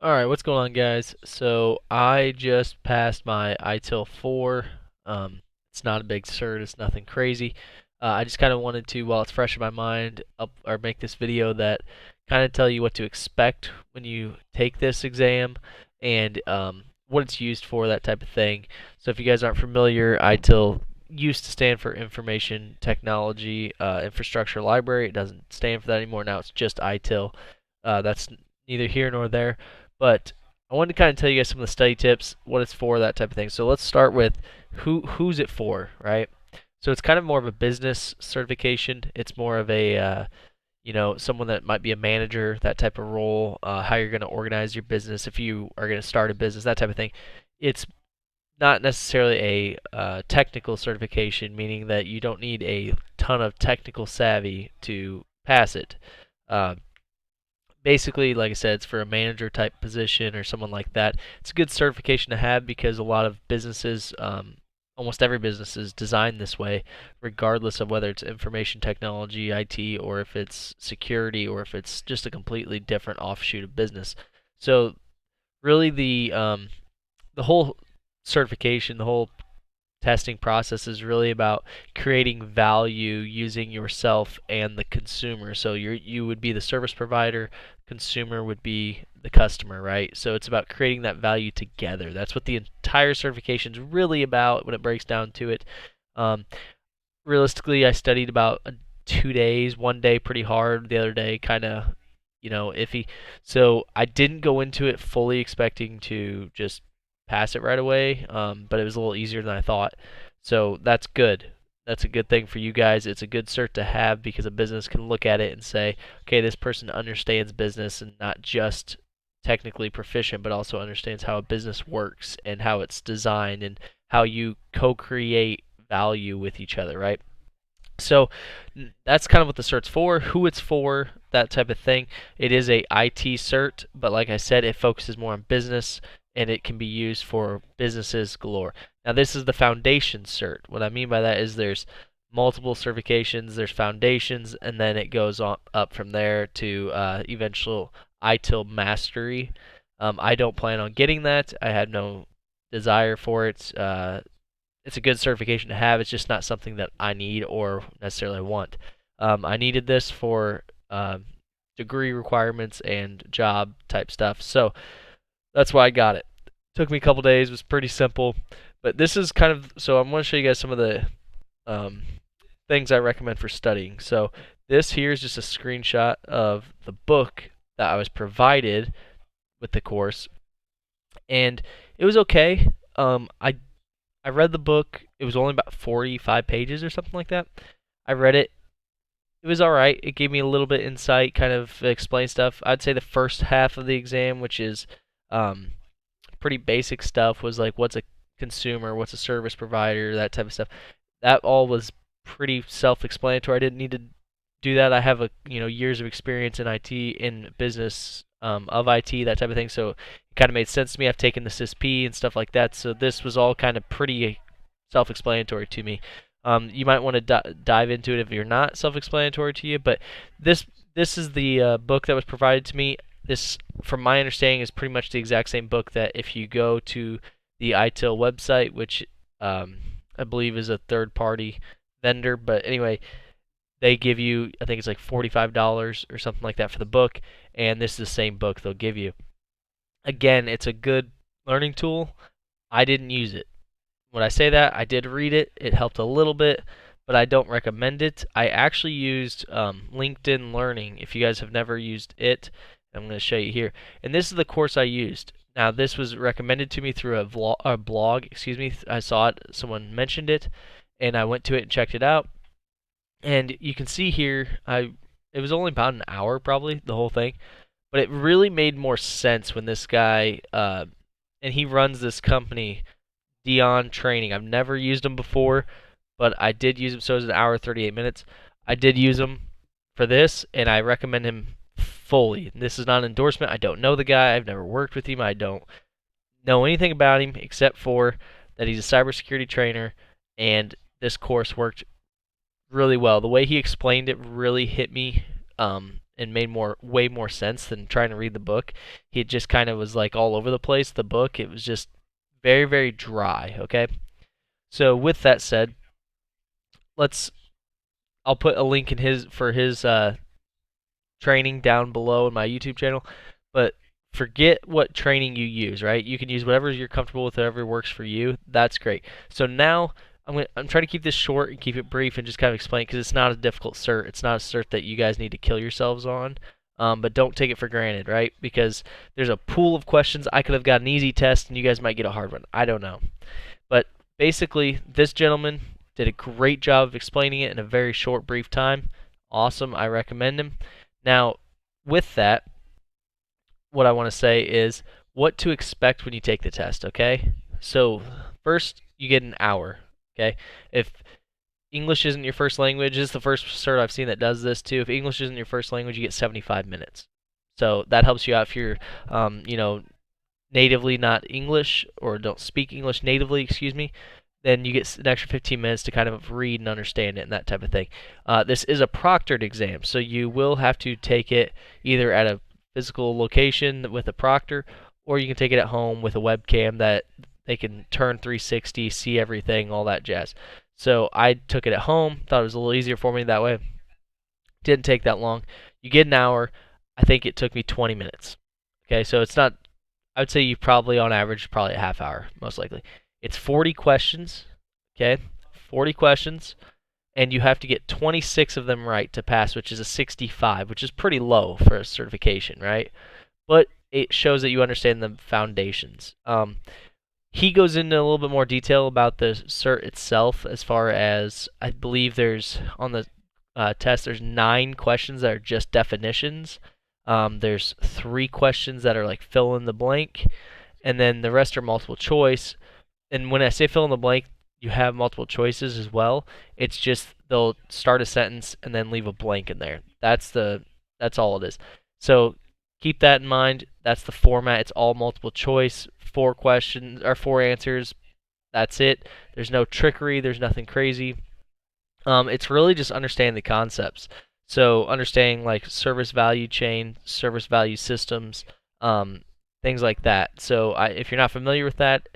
Alright, what's going on, guys? So I just passed my ITIL 4. It's not a big cert, it's nothing crazy. I just kind of wanted to, while it's fresh in my mind, make this video that kind of tell you what to expect when you take this exam and what it's used for, that type of thing. So if you guys aren't familiar, ITIL used to stand for Information Technology Infrastructure Library. It doesn't stand for that anymore. Now it's just ITIL. That's neither here nor there. But I wanted to kind of tell you guys some of the study tips, what it's for, that type of thing. So let's start with who's it for, right? So it's kind of more of a business certification. It's more of a someone that might be a manager, that type of role, how you're going to organize your business if you are going to start a business, that type of thing. It's not necessarily a technical certification, meaning that you don't need a ton of technical savvy to pass it. Uh, Basically, like I said, it's for a manager type position or someone like that. It's a good certification to have because a lot of businesses, almost every business is designed this way, regardless of whether it's information technology, IT, or if it's security, or if it's just a completely different offshoot of business. So really, the whole certification, the whole testing process is really about creating value using yourself and the consumer. So you would be the service provider, consumer would be the customer, right? So it's about creating that value together. That's what the entire certification is really about when it breaks down to it. Um, Realistically, I studied about 2 days. One day pretty hard, the other day kind of iffy. So I didn't go into it fully expecting to just pass it right away, but it was a little easier than I thought. So that's good. That's a good thing for you guys. It's a good cert to have because a business can look at it and say, okay, this person understands business and not just technically proficient, but also understands how a business works and how it's designed and how you co-create value with each other, right? So that's kind of what the cert's for, who it's for, that type of thing. It is a IT cert, but like I said, it focuses more on business and it can be used for businesses galore. Now this is the foundation cert. What I mean by that is there's multiple certifications, there's foundations, and then it goes on up from there to eventual ITIL mastery. I don't plan on getting that. I had no desire for it. It's a good certification to have. It's just not something that I need or necessarily want. I needed this for degree requirements and job type stuff, so that's why I got it. Took me a couple days. Was pretty simple, but this is kind of so. I'm going to show you guys some of the um, things I recommend for studying. So this here is just a screenshot of the book that I was provided with the course, and it was okay. I read the book. It was only about 45 pages or something like that. I read it. It was all right. It gave me a little bit insight, kind of explained stuff. I'd say the first half of the exam, which is um, pretty basic stuff, was like what's a consumer, what's a service provider, that type of stuff. That all was pretty self-explanatory. I didn't need to do that. I have years of experience in IT, in business of IT, that type of thing. So it kind of made sense to me. I've taken the CISP and stuff like that. So this was all kind of pretty self-explanatory to me. You might want to dive into it if you're not self-explanatory to you. But this this is the book that was provided to me. This, from my understanding, is pretty much the exact same book that if you go to the ITIL website, which I believe is a third-party vendor. But anyway, they give you, I think it's like $45 or something like that for the book, and this is the same book they'll give you. Again, it's a good learning tool. I didn't use it. When I say that, I did read it. It helped a little bit, but I don't recommend it. I actually used LinkedIn Learning. If you guys have never used it, I'm going to show you here. And this is the course I used. Now, this was recommended to me through a blog. Excuse me. I saw it. Someone mentioned it, and I went to it and checked it out. And you can see here, it was only about an hour probably, the whole thing, but it really made more sense when this guy, and he runs this company, Dion Training. I've never used him before, but I did use him, so it was an hour 38 minutes. I did use him for this, and I recommend him fully. This is not an endorsement. I don't know the guy. I've never worked with him. I don't know anything about him except for that he's a cybersecurity trainer, and this course worked really well. The way he explained it really hit me, and made way more sense than trying to read the book. He just kind of was like all over the place. The book, it was just very, very dry. Okay, so with that said, let's. I'll put a link in his training down below in my YouTube channel, but forget what training you use, right? You can use whatever you're comfortable with, whatever works for you. That's great. So now I'm trying to keep this short and keep it brief and just kind of explain because it's not a difficult cert. It's not a cert that you guys need to kill yourselves on. But don't take it for granted, right? Because there's a pool of questions. I could have got an easy test and you guys might get a hard one. I don't know. But basically, this gentleman did a great job of explaining it in a very short, brief time. Awesome. I recommend him. Now, with that, what I want to say is what to expect when you take the test, okay? So, first, you get an hour, okay? If English isn't your first language, this is the first cert I've seen that does this too. If English isn't your first language, you get 75 minutes. So, that helps you out if you're, natively not English or don't speak English natively, excuse me, then you get an extra 15 minutes to kind of read and understand it and that type of thing. This is a proctored exam, so you will have to take it either at a physical location with a proctor, or you can take it at home with a webcam that they can turn 360, see everything, all that jazz. So I took it at home, thought it was a little easier for me that way. Didn't take that long. You get an hour. I think it took me 20 minutes. Okay, so it's not, I would say you probably on average, probably a half hour, most likely. It's 40 questions, okay? 40 questions, and you have to get 26 of them right to pass, which is a 65, which is pretty low for a certification, right? But it shows that you understand the foundations. He goes into a little bit more detail about the cert itself, as far as I believe there's on the test, there's 9 questions that are just definitions. There's 3 questions that are like fill in the blank, and then the rest are multiple choice. And when I say fill in the blank, you have multiple choices as well. It's just they'll start a sentence and then leave a blank in there. That's all it is. So keep that in mind. That's the format. It's all multiple choice, 4 questions or 4 answers. That's it. There's no trickery. There's nothing crazy. It's really just understanding the concepts. So understanding like service value chain, service value systems, things like that. So if you're not familiar with that,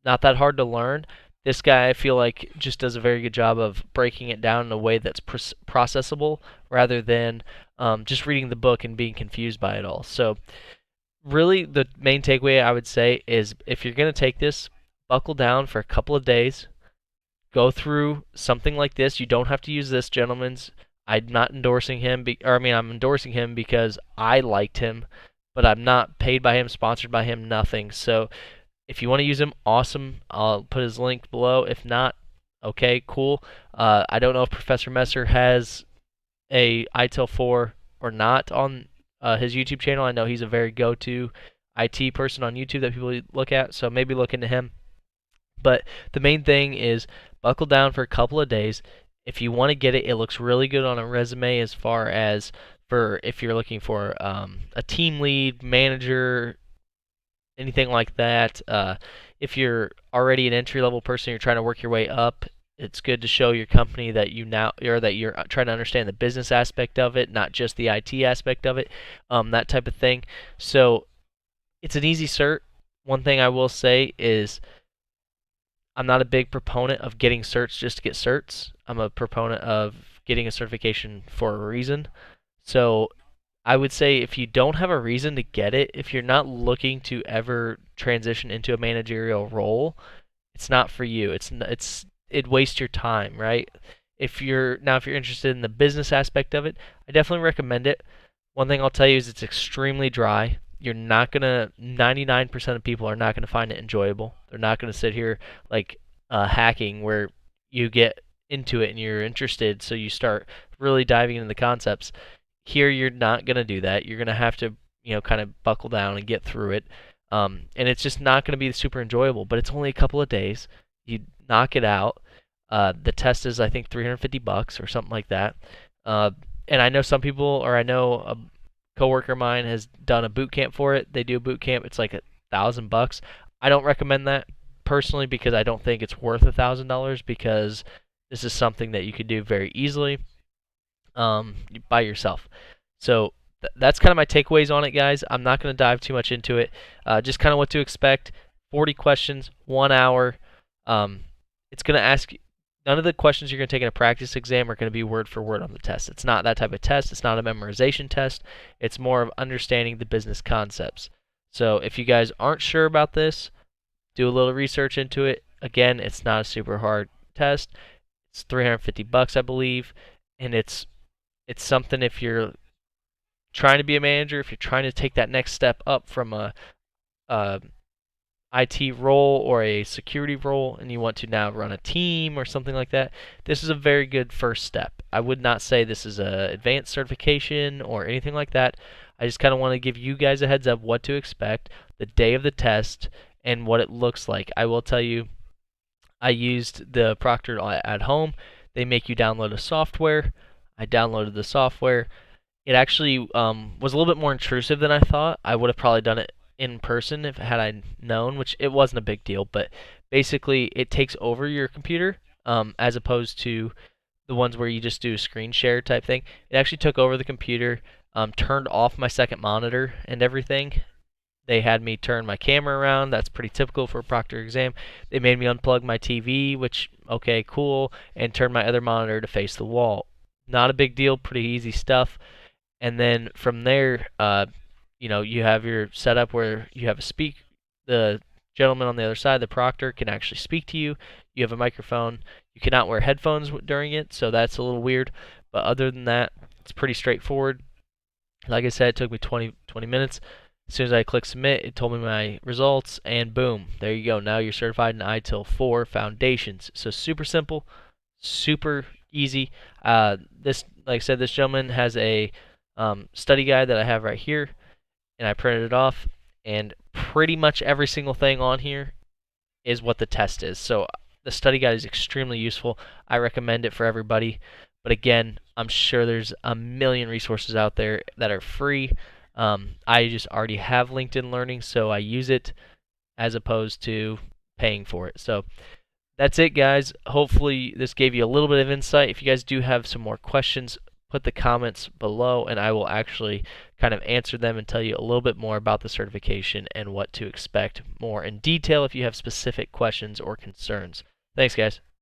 not that hard to learn. This guy, I feel like, just does a very good job of breaking it down in a way that's processable rather than just reading the book and being confused by it all. So really the main takeaway I would say is if you're going to take this, buckle down for a couple of days, go through something like this. You don't have to use this, gentlemen's. I'm not endorsing him, I'm endorsing him because I liked him, but I'm not paid by him, sponsored by him, nothing. So if you want to use him, awesome. I'll put his link below. If not, okay, cool. I don't know if Professor Messer has a ITIL 4 or not on his YouTube channel. I know he's a very go-to IT person on YouTube that people look at, so maybe look into him. But the main thing is buckle down for a couple of days. If you want to get it, it looks really good on a resume as far as for if you're looking for a team lead, manager, anything like that. If you're already an entry-level person, you're trying to work your way up, it's good to show your company that you're trying to understand the business aspect of it, not just the IT aspect of it, that type of thing. So it's an easy cert. One thing I will say is I'm not a big proponent of getting certs just to get certs. I'm a proponent of getting a certification for a reason. So I would say if you don't have a reason to get it, if you're not looking to ever transition into a managerial role, it's not for you. It wastes your time, right? If you're interested in the business aspect of it, I definitely recommend it. One thing I'll tell you is it's extremely dry. 99% of people are not gonna find it enjoyable. They're not gonna sit here like hacking where you get into it and you're interested, so you start really diving into the concepts. Here, you're not gonna do that. You're gonna have to, kind of buckle down and get through it. And it's just not gonna be super enjoyable. But it's only a couple of days. You knock it out. The test is, I think, $350 or something like that. And I know some people, or I know a coworker of mine has done a boot camp for it. They do a boot camp. It's like $1,000. I don't recommend that personally because I don't think it's worth $1,000 because this is something that you could do very easily by yourself. So that's kind of my takeaways on it, guys. I'm not going to dive too much into it. Just kind of what to expect. 40 questions, 1 hour. Um, it's going to ask. None of the questions you're going to take in a practice exam are going to be word for word on the test. It's not that type of test. It's not a memorization test. It's more of understanding the business concepts. So if you guys aren't sure about this, do a little research into it. Again, it's not a super hard test. It's 350 bucks, I believe, and it's something if you're trying to be a manager, if you're trying to take that next step up from a IT role or a security role and you want to now run a team or something like that, this is a very good first step. I would not say this is a advanced certification or anything like that. I just kind of want to give you guys a heads up what to expect, the day of the test, and what it looks like. I will tell you, I used the Proctor at home. They make you download a software. I downloaded the software. It actually was a little bit more intrusive than I thought. I would have probably done it in person if had I known, which it wasn't a big deal. But basically, it takes over your computer as opposed to the ones where you just do a screen share type thing. It actually took over the computer, turned off my second monitor and everything. They had me turn my camera around. That's pretty typical for a proctor exam. They made me unplug my TV, which, okay, cool, and turn my other monitor to face the wall. Not a big deal, pretty easy stuff. And then from there, you have your setup where you have the gentleman on the other side, the proctor, can actually speak to you. You have a microphone. You cannot wear headphones during it, so that's a little weird. But other than that, it's pretty straightforward. Like I said, it took me 20 minutes. As soon as I clicked submit, it told me my results, and boom, there you go. Now you're certified in ITIL 4 Foundations. So super simple, super easy. Like I said, this gentleman has a study guide that I have right here, and I printed it off, and pretty much every single thing on here is what the test is. So the study guide is extremely useful. I recommend it for everybody. But again, I'm sure there's a million resources out there that are free. I just already have LinkedIn Learning, so I use it as opposed to paying for it. So that's it, guys. Hopefully this gave you a little bit of insight. If you guys do have some more questions, put the comments below and I will actually kind of answer them and tell you a little bit more about the certification and what to expect more in detail if you have specific questions or concerns. Thanks, guys.